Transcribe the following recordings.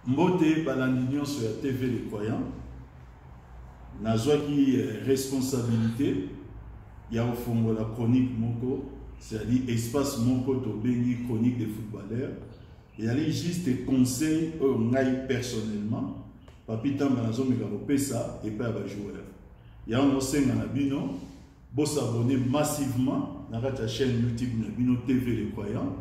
Mbote balandignon sur la TV Les Croyants. Nazwa qui responsabilité. Il y a au fond la chronique Moko, c'est-à-dire espace Moko to béni chronique des footballeurs. Il y a juste des conseils personnellement. Papita Manazo Megalope ça et pas à joueur. Il y a un enseigne à Nabino. Vous s'abonner massivement dans la chaîne YouTube Nabino TV Les Croyants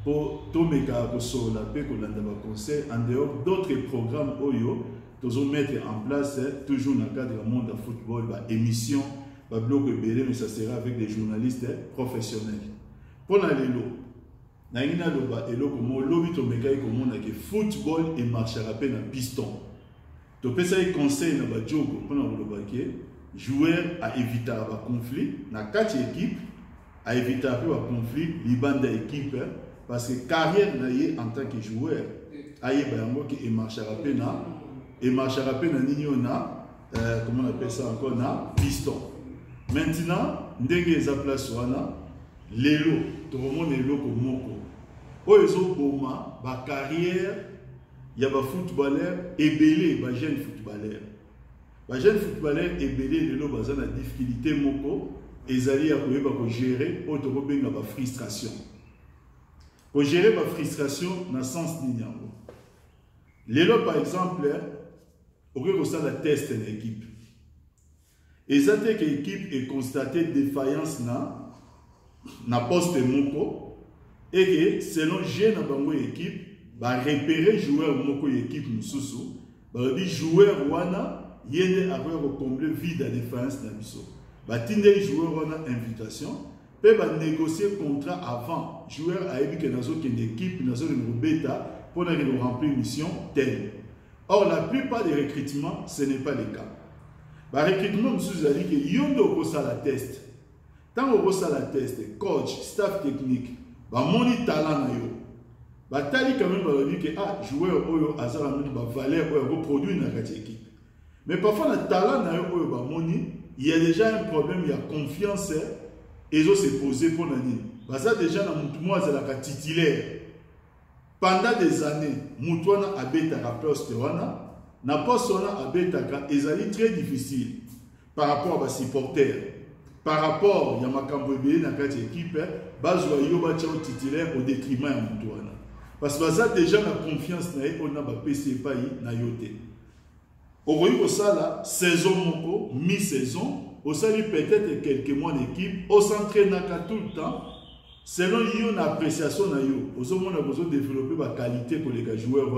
pour tout méga sur la paix qu'on a conseil en dehors d'autres programmes Oyo tous mettre en place toujours dans le cadre du monde du football, émission, blog BD, mais ça sera avec des journalistes professionnels. Pour la lélo, naïna loba elo comme lobby to méga comme on a que football et marche à peine à piston. Tu peux ça conseil na ba jogo pour na loba que joueur à éviter un conflit, na quatre équipes à éviter un conflit, libanda équipe parce que carrière na en tant que joueur, aïe bango qui marche à peine et marche à peine na comment on appelle ça encore na piston. Maintenant, ndenge eza place wana lelo to monde lelo ko moko. O ezo boma ba carrière ya ba footballeur ebelé ba jeune footballeur. Les jeunes footballeurs et belé lelo baza na difficulté moko ezali ya koyeba ko gérer auto benga ba frustration. Ko gérer ba frustration na sens ni yango. Lelo par exemple, au ça la test en équipe. Ezate que équipe est constaté défaillance na poste moko et que selon jeune na bango équipe ba repérer joueur moko équipe mususu, ba di joueur wana yende après combler vide à défense na biso batinde joueur on a invitation peut ba négocier contrat avant joueur a ébi que nazo que l'équipe nazo le bêta pour aller remplir mission telle. Or la plupart des recrutements ce n'est pas le cas. Ba recrutement nous a dit que yondo ko ça la test tant ko ça la test coach staff technique ba moni talent na yo ba tali quand même ba dit que joueur oyo azara moni ba valeur oyo produit na kati équipe. Mais parfois, le talent il y a déjà un problème, il y a confiance, et ils se poser pour l'année. Parce que déjà, moi, c'est la titulaire. Pendant des années, Moutouana a bêta la poste, n'a pas son a bêta, et très difficile par rapport à ses supporters. Par rapport à Yamakambobe, dans cette équipe, Bazoua Yoba titulaire au détriment de Moutouana. Parce que ça, déjà, la confiance, on a PC pas na yote. Au la saison moko, mi-saison, au sali peut-être quelques mois d'équipe, au s'entraîne tout le temps, selon une appréciation na yo, au moins on a besoin de développer la qualité pour les joueurs,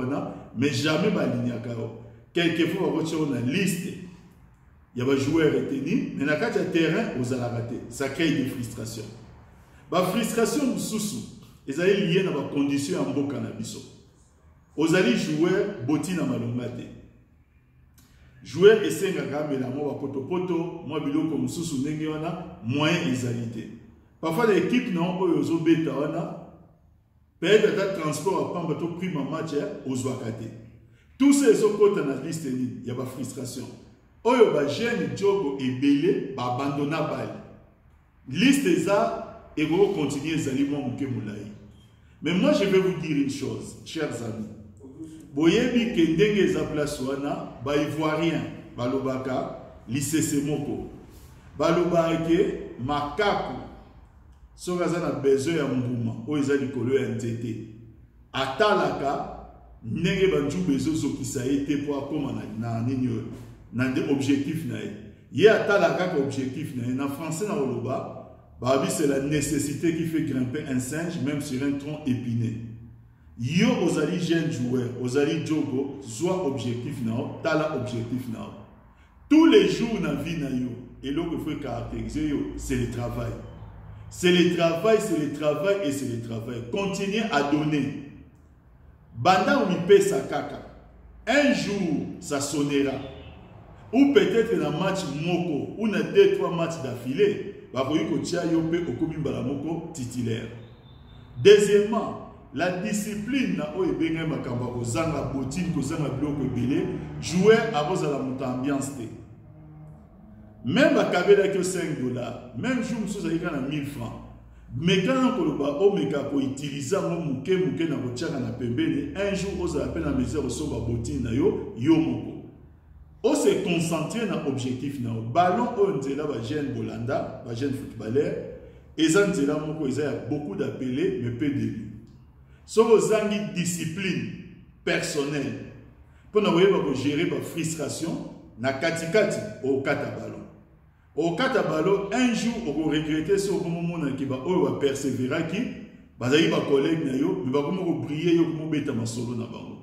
mais jamais la ligne à carreau. Quelquefois, on a une liste, il y a des joueurs retenus, mais dans le terrain, on a raté. Ça crée des frustrations. La frustration, ils sont liés à la condition en bon cannabis. Aux alliés joueurs, botti na malongate. Joueur essaie de gagner la moi poto moi bilo comme sous nengiona moyen égalité. Parfois l'équipe non oyo beta wana peut-être ta transport à pamba to prix ma match aux wakate. Tous ces autres dans la liste il y a pas frustration. Oyo ba jeune jogo ebele ba abandonna balle. Liste ça et vous continuer zalimon muke mulai. Mais moi je vais vous dire une chose, chers amis. Boyebi ke ndenge za place wana ba ivoirien balobaka lycée moko balobake makaku soka za na besoin ya mbuma o eza likolo ya nzete atalaka ndenge banju bezo zokisa ete po akoma na nini na objectif na ye atalaka ko objectif na français na oloba ba c'est la nécessité qui fait grimper un singe même sur un tronc épineux. Yo ozali jeune joueur, ozali jogo, soit objectif nao, tala objectif nao. Tous les jours dans la vie na yo, et là qu'il faut caractériser yo, c'est le travail. C'est le travail, c'est le travail et c'est le travail. Continuez à donner. Banda ou mi sa kaka. Un jour, ça sonnera. Ou peut-être dans un match moko, ou dans 2-3 matchs d'affilée, bah vous y kotia yo pe okomi balamoko titulaire. Deuxièmement, la discipline na oyo benga makamba ko zanga botine ko zanga biloko ebele joueur aboza la monta ambiance te. Même à kabela que $5, même jour nous allons à 1000 francs. Mais quand on peut utiliser un mouké na kotiaka na pembeni, un jour on a appelé la maison au soba botine na yo moko. On se concentrer dans l'objectif na ballon on là ba jeune Bolanda, ba jeune footballeur, et ça là moko il y a beaucoup d'appelés mais peu d'élus. So vous avez discipline personnelle pour ne gérer la frustration na katikati au kata ballon. Au kata ballon, un jour, on va regretter ce moment qui va persévérer, qui va y avoir collègue, mais va briller, comme bêta ma solo na bango.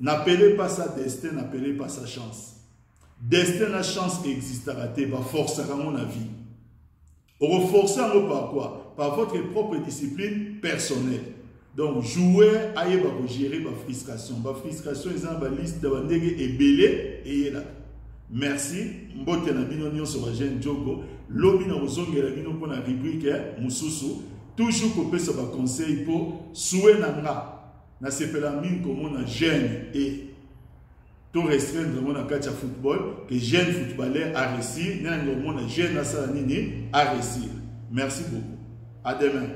N'appelez pas ça destin, n'appelez pas ça chance. Destin, la chance existera, va forcer à mon avis. On va forcer par quoi? Par votre propre discipline personnelle. Donc, jouer à gérer la frustration. La frustration, ils ont une liste de et belé et là. Merci. Mbote na bino nyonso ba jeune Diogo. Lobi na ozongela bino pour la rubrique mususu. Toujours kopesa ba conseil pour souhait nanga. Na sepela min comme on a jeune et tout restreindre mon akacha football que jeune footballeur a réussi. N'a mon jeune na sala nini a réussi. Merci beaucoup. À demain.